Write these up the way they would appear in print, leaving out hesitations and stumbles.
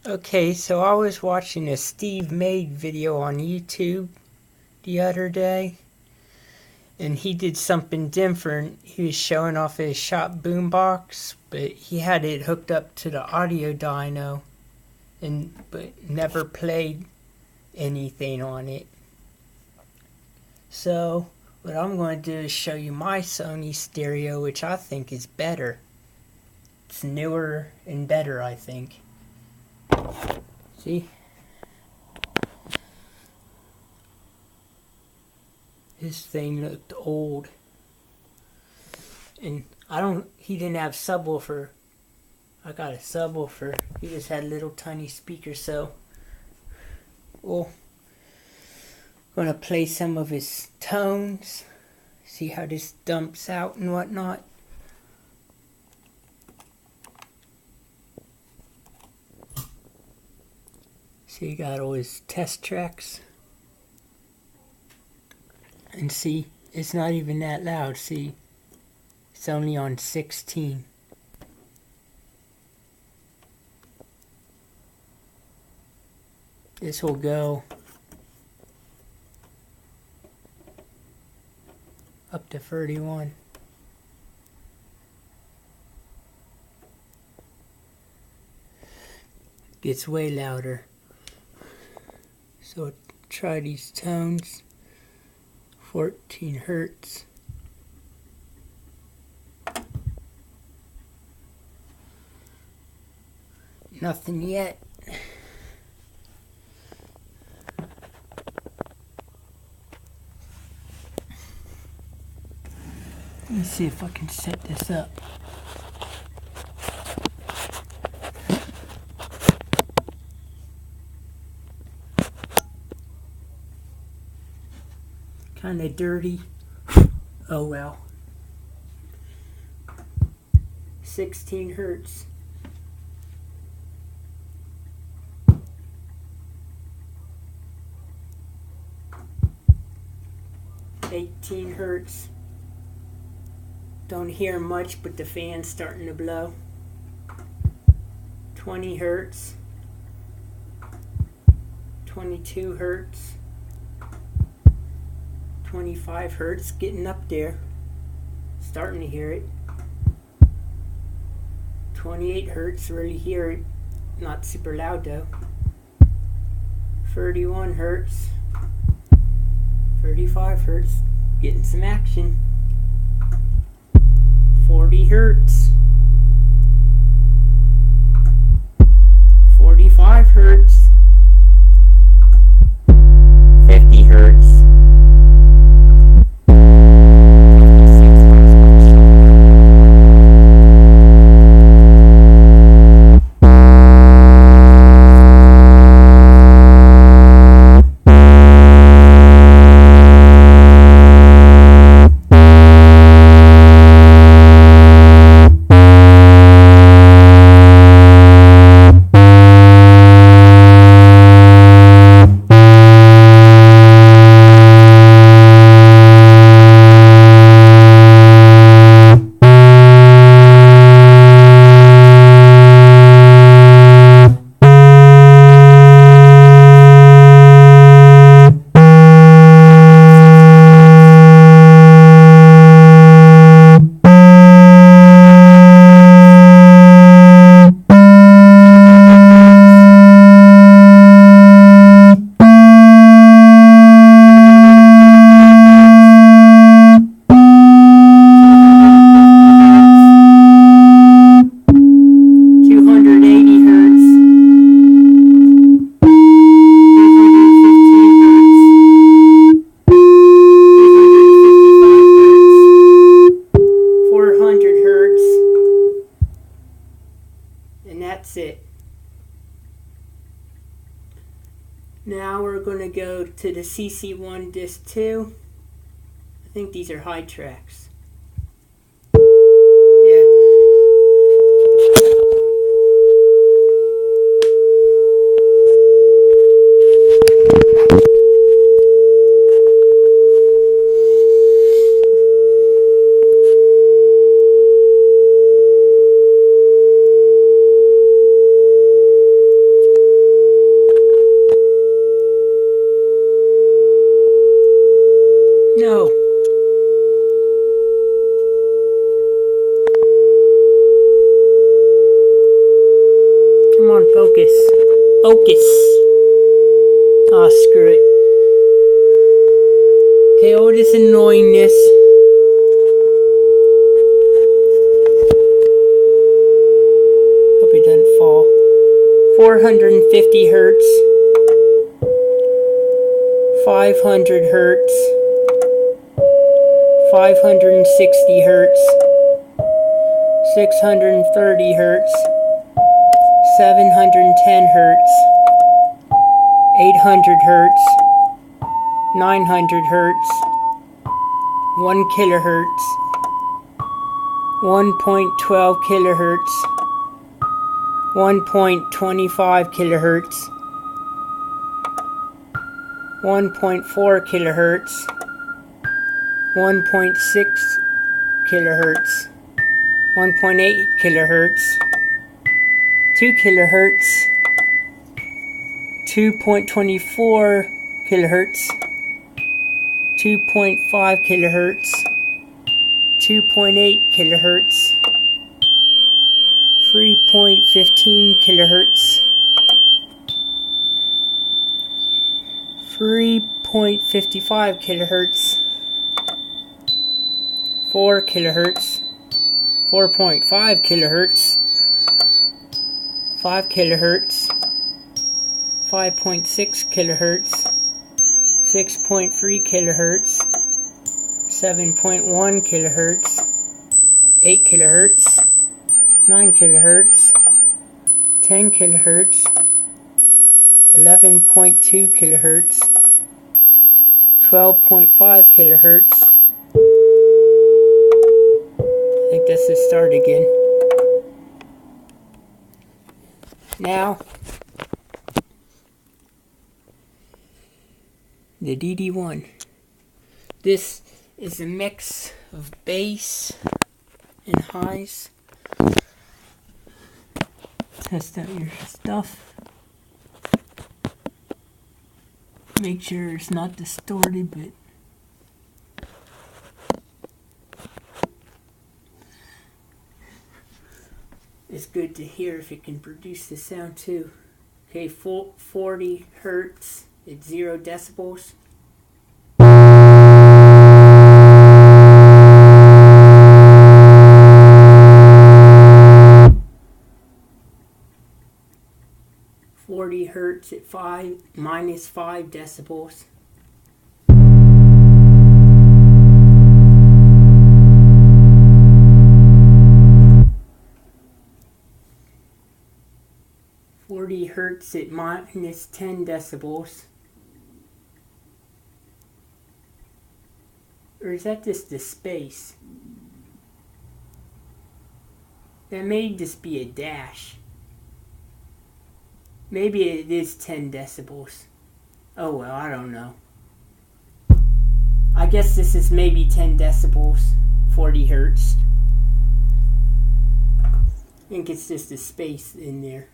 Okay, so I was watching a Steve Made video on YouTube the other day, and he did something different. He was showing off his shop boombox, but he had it hooked up to the audio dyno, but never played anything on it. So what I'm going to do is show you my Sony stereo, which I think is better. It's newer and better, I think. See? This thing looked old. And he didn't have subwoofer. I got a subwoofer. He just had little tiny speakers, so I'm gonna play some of his tones. See how this dumps out and whatnot. So you got all his test tracks. And see, it's not even that loud. See, it's only on 16. This will go up to 31. Gets way louder. So try these tones. 14 hertz. Nothing yet. Let me see if I can set this up. Kinda dirty. Oh well. 16 hertz. $18 hertz. Don't hear much, but the fan's starting to blow. 20 hertz. 22 hertz. 25 hertz, getting up there. Starting to hear it. 28 hertz, really hear it. Not super loud though. 31 hertz. 35 hertz, getting some action. 40 hertz. 45 hertz. 50 hertz. That's it. Now we're going to go to the CC1 disc 2. I think these are high tracks. Yeah. No. Come on, focus. Focus. Ah, screw it. Okay, all this annoyingness. Hope it doesn't fall. 450 hertz. 500 hertz. 560 hertz. 630 hertz. 710 hertz. 800 hertz. 900 hertz. 1 kilohertz. 1.12 kilohertz. 1.25 kilohertz. 1.4 kilohertz. 1.6 kilohertz. 1.8 kilohertz. 2 kilohertz. 2.24 kilohertz. 2.5 kilohertz. 2.8 kilohertz. 3.15 kilohertz. 3.55 kilohertz. 4 kilohertz. 4.5 kilohertz. 5 kilohertz. 5.6 kilohertz. 6.3 kilohertz. 7.1 kilohertz. 8 kilohertz. 9 kilohertz. 10 kilohertz. 11.2 kilohertz. 12.5 kilohertz. I think that's the start again. Now, the DD1. This is a mix of bass and highs. Test out your stuff. Make sure it's not distorted, but it's good to hear if it can produce the sound too. Okay, 40 hertz at 0 decibels. Hertz at minus 5 decibels. Hertz at minus 10 decibels. Or is that just the space? That may just be a dash. Maybe it is 10 decibels. Oh well, I don't know. I guess this is maybe 10 decibels, 40 hertz. I think it's just a space in there.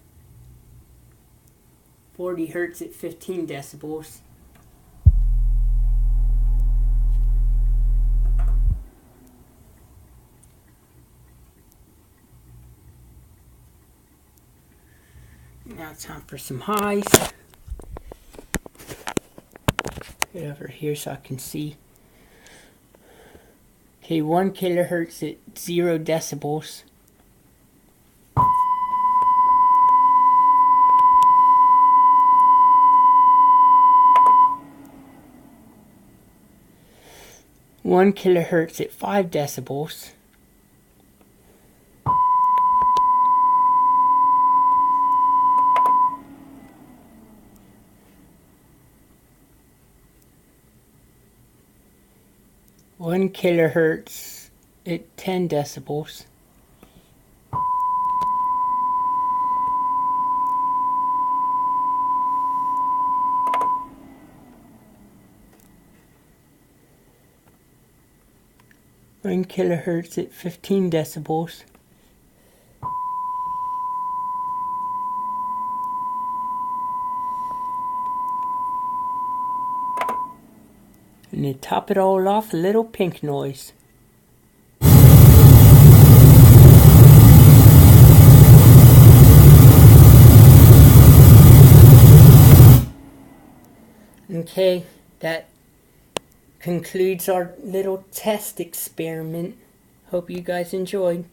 40 hertz at 15 decibels. Now it's time for some highs. Get over here so I can see. Okay, 1 kilohertz at 0 decibels. One kilohertz at 5 decibels. 1 kilohertz at 10 decibels. One kilohertz at 15 decibels. And to top it all off, a little pink noise. Okay, that concludes our little test experiment. Hope you guys enjoyed.